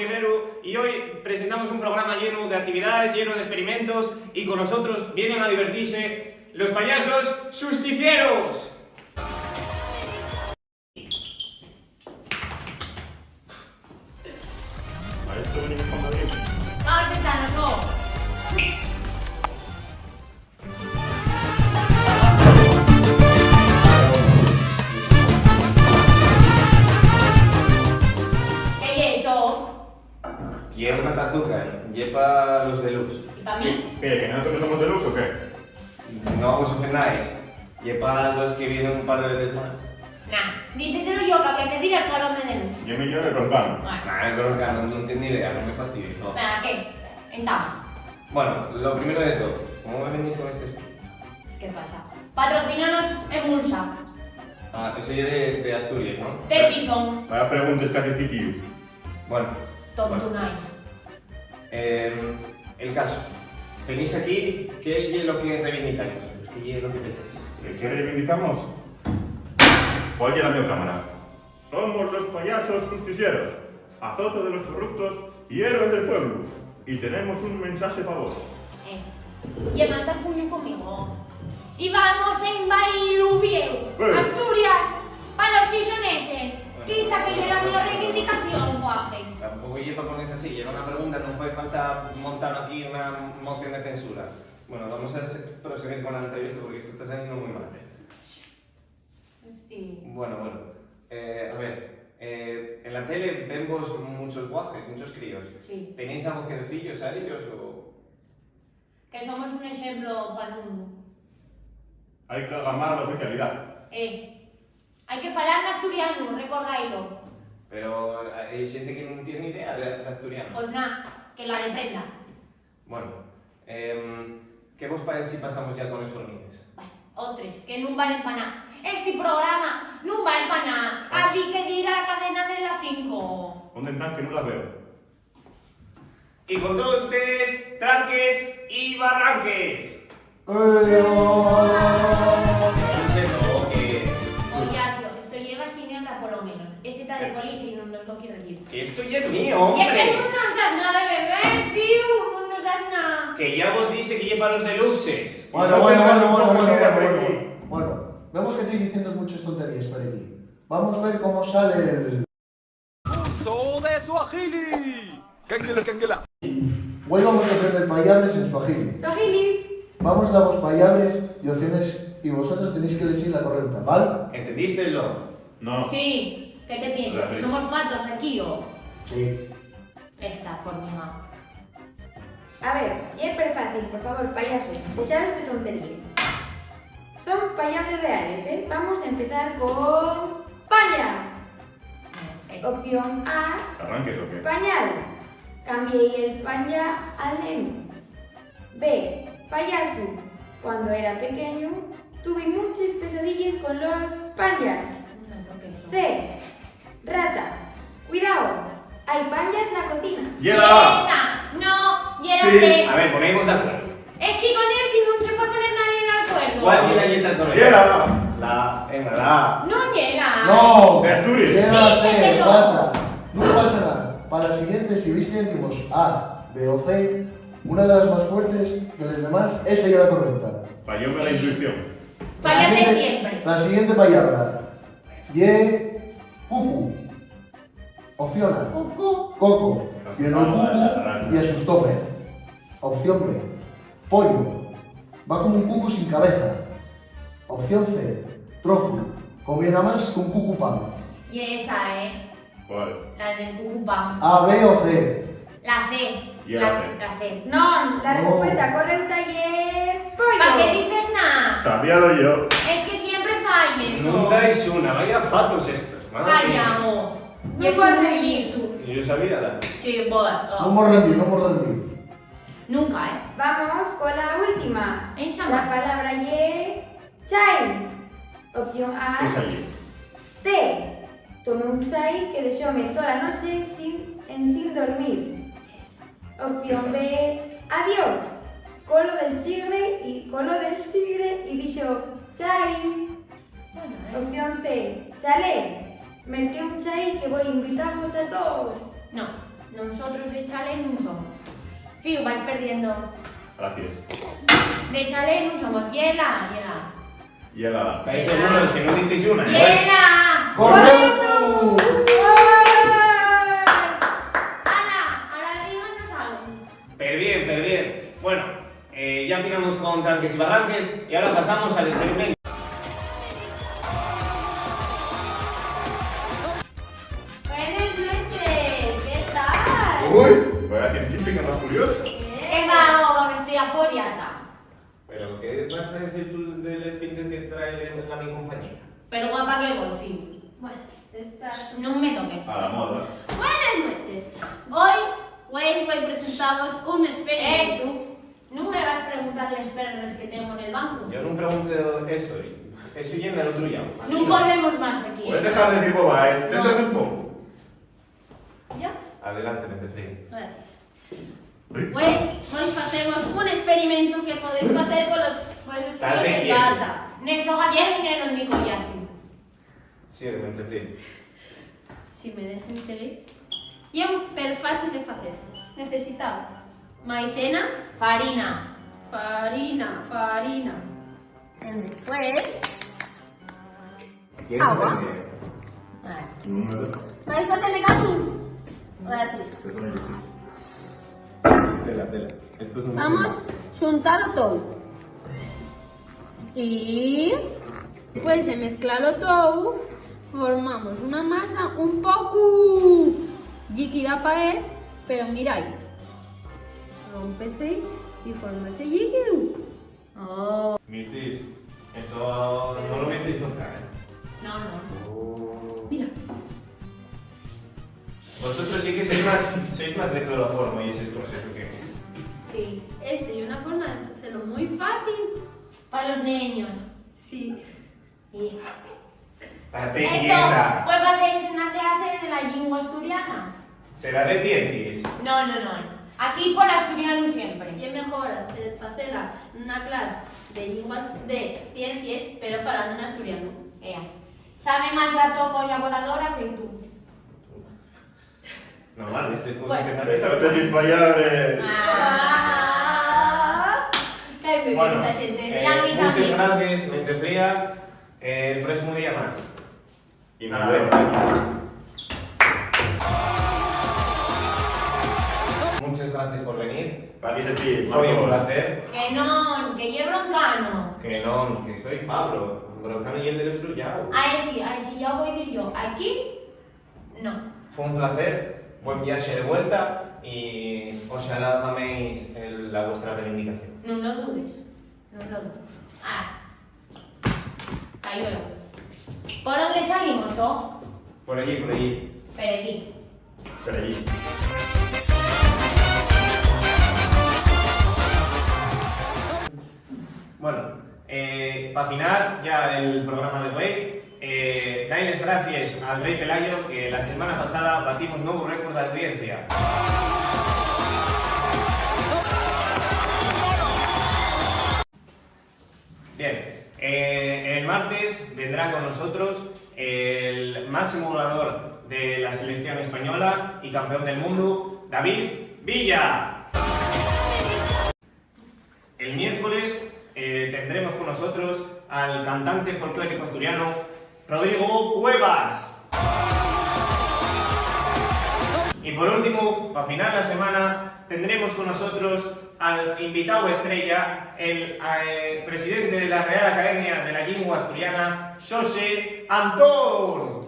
Hormiguero y hoy presentamos un programa lleno de actividades, lleno de experimentos y con nosotros vienen a divertirse los payasos justicieros. ¿A esto venimos con Madrid? Vamos a empezar, no. Lleva una azúcar, lleva los deluxe. ¿Y para mí? ¿Qué? ¿Que nosotros no somos deluxe o qué? No os ofendáis, lleva los que vienen un par de veces más. Nah, dísetelo yo que había que ir al salón de luz. Yo me llevo el Roncano. Nah, no tengo ni idea, no me fastidies, no. Venga, ¿qué? Entama. Bueno, lo primero de todo, ¿cómo me venís con este estilo? ¿Qué pasa? Patrocínanos en Mulsa. Ah, yo soy de Asturias, ¿no? Tesis son Vaya preguntas que haces este tío. Bueno. tontunais. El caso. Venís aquí, ¿qué es lo que reivindicáis vosotros? ¿Qué es lo que pensáis? ¿Qué reivindicamos? Oye la mi cámara. Somos los payasos justicieros, azote de los corruptos y héroes del pueblo. Y tenemos un mensaje para vos. Levanta el puño conmigo. Y vamos en Bailubieu, ¡Eh! Asturias, para los sisoneses. Quita que llega mi reivindicación, guaje. Tampoco lleva con esa así, lleva una pregunta, no puede falta montar aquí una moción de censura. Bueno, vamos a proseguir con la entrevista porque esto está saliendo muy mal. Sí. Bueno. A ver, en la tele vemos muchos guajes, muchos críos. Sí. ¿Tenéis algo que decirles a ellos o...? Que somos un ejemplo para el mundo. Hay que agamar la oficialidad. Hay que falar en asturiano, recordáislo. Pero hay gente que no tiene ni idea de asturiano. Pues nada, que la deprenda. Bueno, ¿qué vos parece si pasamos ya con los hormigues? Bueno, otros, que no valen para nada. Este programa no vale para nada. Hay que ir a la cadena de las 5. ¿Dónde están que no las veo? Y con todos ustedes, tranques y barranques. Oye, esto lleva sin nada por lo menos. Este está de polis y no nos lo quiere decir. Esto ya es mío, Y es que hombre. no nos das nada de beber, fiu, no nos das nada. Que ya vos dice que lleva los deluxes. Bueno, vemos que estáis diciendo muchas tonterías, Freddy. Vamos a ver cómo sale el... ¡Curso de Swahili! ¡Kangela! Hoy vamos a aprender payables en Swahili. Swahili. Vamos a daros payables y opciones y vosotros tenéis que elegir la correcta, ¿vale? ¿Entendiste lo? No. Sí, ¿qué te piensas? ¿Que somos fatos aquí o...? Sí. Esta forma. A ver, y es fácil, por favor, payasos, dejaros de tonterías. Son payables reales, ¿eh? Vamos a empezar con... ¡Paya! Opción A, ¿Arranques o qué? pañal. Cambié el pañal al neno. B, payaso. Cuando era pequeño, tuve muchas pesadillas con los pañas. C, rata. Cuidado, hay pañas en la cocina. ¡Lleva! Esa, no, y era Sí. C. A ver, ponemos de acuerdo. Es que con él que no se puede poner nadie en acuerdo. ¿Cuál es la letra correcta? ¡Lleva! La. No llega. ¡No! De Asturias. Quédate, Sí, rata. No pasa nada. Para la siguiente, si veis que decimos A, B o C, una de las más fuertes que las demás, esa sería la correcta. Fallóme la intuición. Fállate siempre. La siguiente palabra. Ye, cucu. Opción A. Cucú. Coco. Vio el cucu y asustóme. Opción B. Pollo. Va como un cucu sin cabeza. Opción C. Trozo. Come nada más que un cucu pan. Y esa, ¿Cuál? la del cucupán. A, B o C. La C. Y la C. La C. No, la No. respuesta correcta es... pollo. ¿Para qué dices nada? Sabíalo yo. Es que siempre falles. Nunca es una, vaya fatos estos. madre mía. Calla, No y es puedo muy reír. listo. Yo sabía la. Sí, bueno. No hemos rendido, no hemos rendido. Nunca, Vamos con la última. En La Sama. palabra ye, chai. Opción Es A, allí. té. Tomé un chai que le llamé toda la noche sin dormir. Opción B, adiós. Colo del tigre y dijo chai. Bueno, Opción C, chalé. Merqué un chai que voy a invitarlos a todos. No, Nosotros de Chalé no somos. Fiu, vais perdiendo. Gracias. De Chalé no somos. Hiela. Llega. ¿Estáis seguros que no disteis una? ¡Hiela! ¡Correcto! ¡Hala! Ahora díganos algo. Pero bien. Bueno, ya finamos con tranques y barranques y ahora pasamos al experimento. Buenas noches, ¿qué tal? Uy, vaya científica más curiosa. ¿Qué va? Vestida foriata. ¿Pero qué vas a decir tú del espíritu que trae la mi compañera? Pero guapa que voy, Fiu. Bueno, estás... No me toques. A la moda. Buenas noches. Hoy presentamos un experimento. No me vas a preguntar las perras que tengo en el banco. Yo no pregunto eso, eso ya en el otro ya. No volvemos más aquí. ¿Puedes dejar de decir bobaes? Dentro de un poco. ¿Ya? Adelante, Mentefrín. Gracias. Hoy hacemos un experimento que podéis hacer con los vuestros Date tíos de quieto. casa. Nexo gastar dinero en mi collar. Sí, de Mentefrín. Si me dejen seguir. Y es súper fácil de hacer. Necesitamos maicena, Farina. farina. Después, agua. ¿Vais a hacerle caso? Gracias. Tela. Esto es un Vamos a juntarlo todo. Y después de mezclarlo todo, formamos una masa un poco líquida para él, pero mirad, rómpese y forma ese líquido. Oh. Mistis, esto no lo metéis nunca, No. Mira, Vosotros sí que sois más de cloroformo y esas cosas, ¿o qué? Sí. esta es una forma de hacerlo muy fácil. Para los niños. Sí. Y Date esto, quieta. pues hacéis una clase de la lengua asturiana. Será de ciencias. No. Aquí por asturiano siempre. Y es mejor hacerla en una clase de lenguas de ciencias, pero hablando en asturiano. Ea. Sabe más la colaboradora que tú. Normal, estas cosas Bueno. que nadie Esa sabe. tesis fallar ¡Qué Bueno, esta gente! La vida muchas mía. gracias, Mentefría. El próximo día más. Y A nos ver. vemos. Muchas gracias por venir. Gracias a ti, Fue un Marcos. placer. Que llevo broncano. Que no, que soy Pablo. Broncano y el del otro ya. Ahí sí, ya voy a ir yo. Aquí, no. Fue un placer. Buen viaje de vuelta y ojalá améis la vuestra reivindicación. No lo dudes. Ah. Cayó yo. ¿Por dónde salimos, oh? Por allí. Pero aquí. Pero allí. Bueno, para final ya el programa de hoy, dailes gracias al Rey Pelayo que la semana pasada batimos nuevo récord de audiencia. Bien, el martes vendrá con nosotros el máximo goleador de la selección española y campeón del mundo, David Villa. El miércoles tendremos con nosotros al cantante folclórico asturiano Rodrigo Cuevas. Y por último, para final de la semana, tendremos con nosotros al invitado estrella, el presidente de la Real Academia de la Lengua Asturiana, José Antón.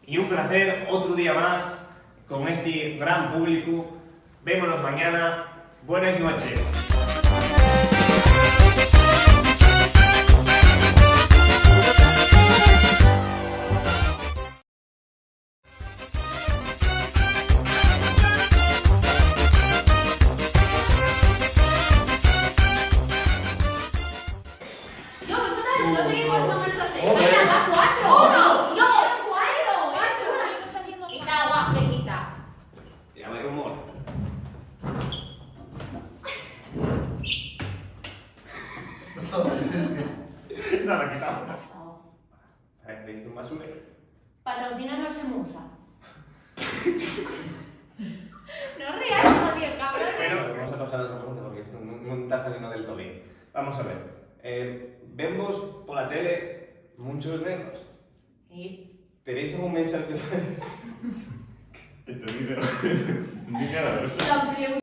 Y un placer, otro día más, con este gran público. Vémonos mañana. Buenas noches. No seguimos números así. Venga, va 4. Uno, No, 4. Quita agua, quita. Ya me humor. Nada, ha quitado. Pasado. Parece un basurero. Patrocínanos en Musa. No rías, Javier, cabrón. Bueno, vamos a pasar a otra pregunta porque esto no está saliendo del todo bien. Vamos a ver. Vemos por la tele muchos negros. Sí. ¿Tenéis algún mensaje? Entendido. Ni nada de eso. Lo amplié